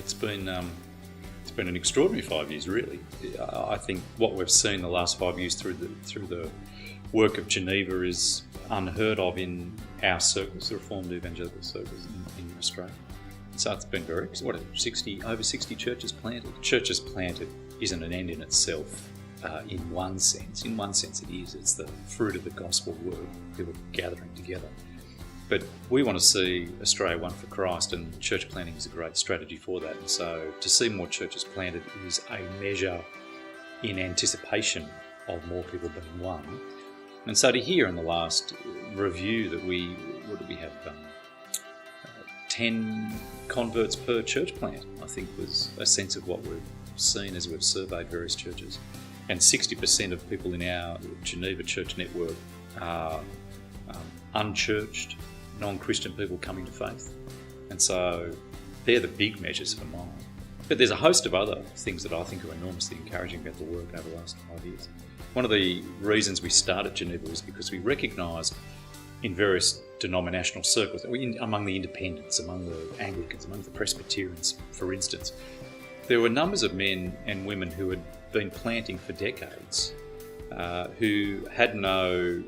It's been an extraordinary 5 years, really. I think what we've seen the last 5 years through the work of Geneva is unheard of in our circles, the Reformed Evangelical circles in Australia. So it's been over 60 churches planted. Churches planted isn't an end in itself in one sense. In one sense it is. It's the fruit of the gospel word, people gathering together. But we want to see Australia one for Christ, and church planting is a great strategy for that. And so to see more churches planted is a measure in anticipation of more people being won. And so to hear in the last review that we have 10 converts per church plant, I think was a sense of what we've seen as we've surveyed various churches. And 60% of people in our Geneva church network are unchurched, non-Christian people coming to faith. And so they're the big measures for mine. But there's a host of other things that I think are enormously encouraging about the work over the last 5 years. One of the reasons we started Geneva was because we recognised in various denominational circles, among the independents, among the Anglicans, among the Presbyterians, for instance, there were numbers of men and women who had been planting for decades, who had no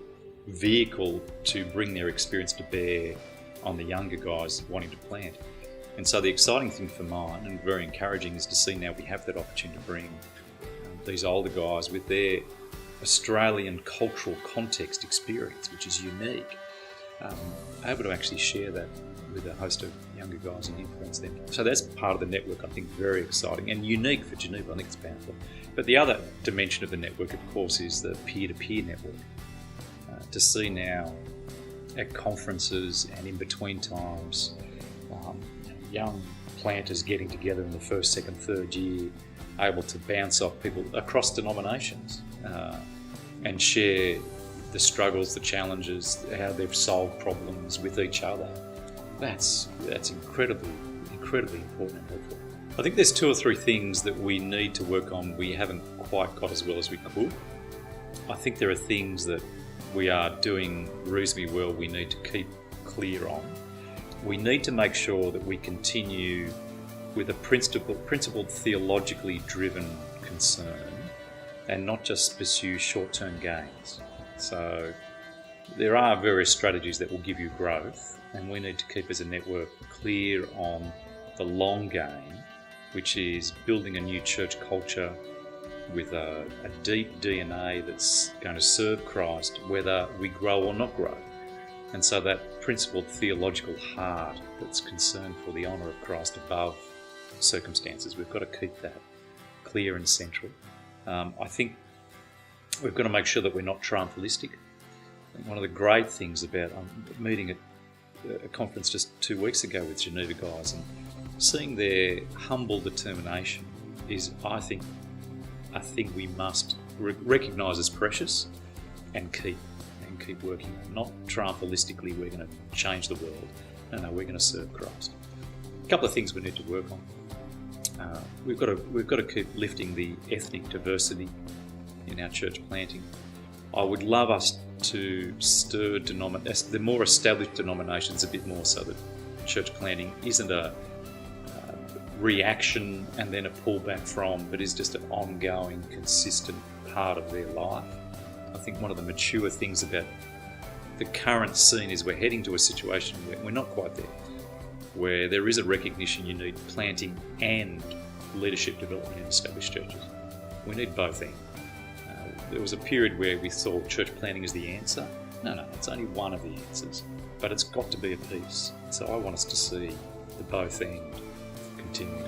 vehicle to bring their experience to bear on the younger guys wanting to plant. And so the exciting thing for mine, and very encouraging, is to see now we have that opportunity to bring these older guys with their Australian cultural context experience, which is unique, able to actually share that with a host of younger guys and influence them. So that's part of the network, I think, very exciting and unique for Geneva. I think it's powerful. But the other dimension of the network, of course, is the peer-to-peer network. To see now at conferences and in between times, young planters getting together in the first, second, third year, able to bounce off people across denominations and share the struggles, the challenges, how they've solved problems with each other. That's incredibly important and helpful. I think there's 2 or 3 things that we need to work on we haven't quite got as well as we could. I think there are things that we are doing reasonably well we need to keep clear on. We need to make sure that we continue with a principled, theologically driven concern and not just pursue short-term gains. So there are various strategies that will give you growth, and we need to keep as a network clear on the long game, which is building a new church culture with a deep DNA that's going to serve Christ whether we grow or not grow. And so that principled theological heart that's concerned for the honour of Christ above circumstances, we've got to keep that clear and central. I think we've got to make sure that we're not triumphalistic. One of the great things about meeting at a conference just 2 weeks ago with Geneva guys and seeing their humble determination is, I think, a thing we must recognise as precious and keep working on. Not triumphalistically, we're going to change the world. No, we're going to serve Christ. A couple of things we need to work on. We've got to keep lifting the ethnic diversity in our church planting. I would love us to stir the more established denominations a bit more, so that church planting isn't a reaction and then a pullback from, but is just an ongoing, consistent part of their life. I think one of the mature things about the current scene is we're heading to a situation where we're not quite there, where there is a recognition you need planting and leadership development in established churches. We need both ends. There was a period where we saw church planting as the answer. No, it's only one of the answers, but it's got to be a piece. So I want us to see the both end continuing.